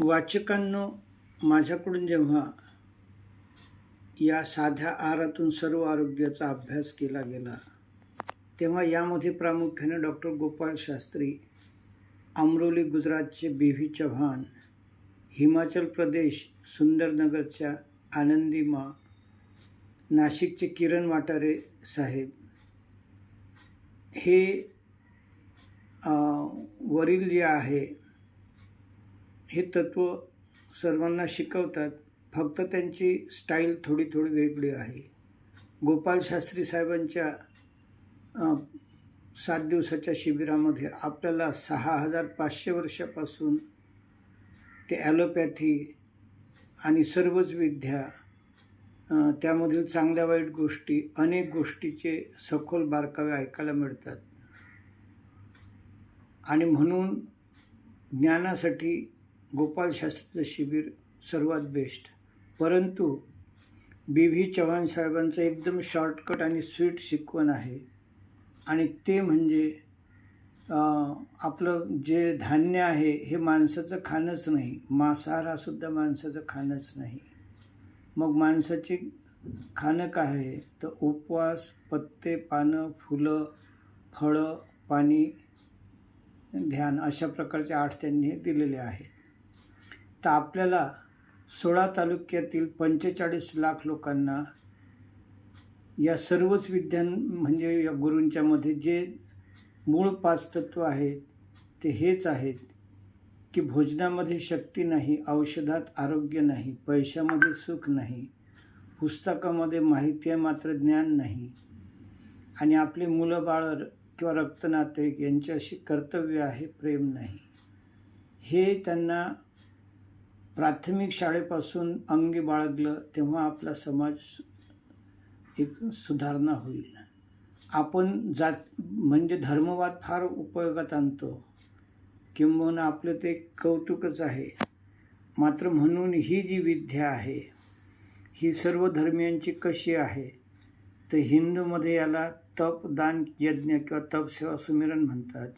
वाचकांनो, माझ्याकडून जेव्हा या साध्या आहारातून सर्व आरोग्याचा अभ्यास केला गेला, तेव्हा यामध्ये प्रामुख्याने डॉक्टर गोपाल शास्त्री, अमरोली गुजरातचे बी.व्ही. चव्हाण, हिमाचल प्रदेश सुंदरनगरच्या आनंदी माँ, नाशिकचे किरण वाटारे साहेब हे वरील जे आहे हे तत्त्व सर्वांना शिकवतात. फक्त त्यांची स्टाईल थोडी वेगळी आहे. गोपाल शास्त्री साहेबांच्या 7 दिवसाच्या शिबिरामध्ये आपल्याला 6500 वर्षापासून ते ॲलोपॅथी आणि सर्वच विद्या, त्यामधील चांगल्या वाईट गोष्टी, अनेक गोष्टीचे सखोल बारकावे ऐकायला मिळतात. आणि म्हणून ज्ञानासाठी गोपाल शास्त्रीचं शिबिर सर्वात बेस्ट. परंतु बी.व्ही. चव्हाण साहेबांचं एकदम शॉर्टकट आणि स्वीट शिकवण आहे. आणि ते म्हणजे आपलं जे धान्य आहे हे माणसाचं खाणंच नाही, मांसाहार हा सुद्धा माणसाचं खाणंच नाही. मग माणसाचे खाणं काय आहे तर उपवास, पत्ते, पानं, फुलं, फळं, पाणी, ध्यान, अशा प्रकारचे 8 त्यांनी हे दिलेले आहेत. तर आपल्याला 16 तालुक्यातील 45 लाख लोकांना या सर्वच विद्यां म्हणजे या गुरूंच्यामध्ये जे मूळ 5 तत्त्व आहेत ते हेच आहेत की भोजनामध्ये शक्ती नाही, औषधात आरोग्य नाही, पैशामध्ये सुख नाही, पुस्तकामध्ये माहिती आहे मात्र ज्ञान नाही, आणि आपले मुलं बाळं किंवा रक्तनातेवाईक यांच्याशी कर्तव्य आहे, प्रेम नाही. हे त्यांना प्राथमिक शाळेपासून अंगी बाळगलं तेव्हा आपला समाज एक सुधारणा होईल. आपण म्हणजे धर्मवाद फार उपयोगात आणतो, किंबहुना आपलं ते कौतुकच आहे. मात्र म्हणून ही जी विद्या आहे ही सर्व धर्मियांची कशी आहे तर हिंदूमध्ये याला तप, दान, यज्ञ किंवा तपसेवा, सुमिरन म्हणतात.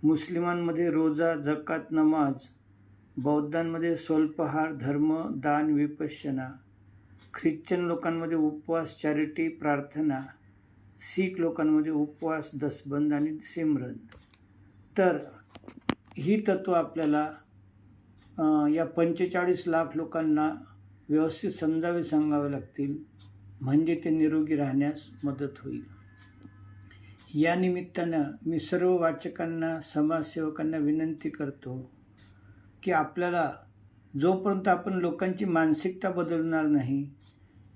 मुस्लिमांमध्ये रोजा, जकात, नमाज, बौद्धांमध्ये स्वल्पहार, धर्म, दान, विपश्यना, ख्रिश्चन लोकांमध्ये उपवास, चॅरिटी, प्रार्थना, शीख लोकांमध्ये उपवास, दसबंद आणि सिमरन. तर ही तत्त्व आपल्याला या 45 लाख लोकांना व्यवस्थित सांगावे लागतील, म्हणजे ते निरोगी राहण्यास मदत होईल. या निमित्तानं मी सर्व वाचकांना, समाजसेवकांना विनंती करतो की आपल्याला जोपर्यंत आपण लोकांची मानसिकता बदलणार नाही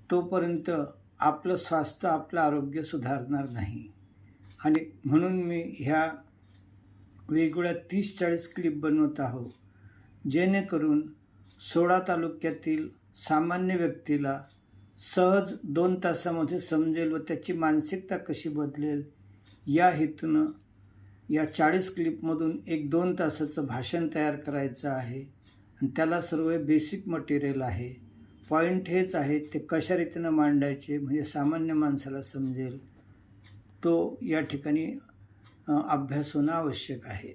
तोपर्यंत आपलं स्वास्थ्य, आपलं आरोग्य सुधारणार नाही. आणि म्हणून मी ह्या वेगवेगळ्या 30-40 क्लिप बनवत आहोत, जेणेकरून 16 तालुक्यातील सामान्य व्यक्तीला सहज 2 तासामध्ये समजेल व त्याची मानसिकता कशी बदलेल या हेतूनं या 40 क्लिपमधून एक 2 तासाचं भाषण तयार करायचं आहे. आणि त्याला सर्व बेसिक मटेरियल आहे. पॉईंट हेच आहे ते कशा रीतीनं मांडायचे म्हणजे सामान्य माणसाला समजेल, तो या ठिकाणी अभ्यास होणं आवश्यक आहे.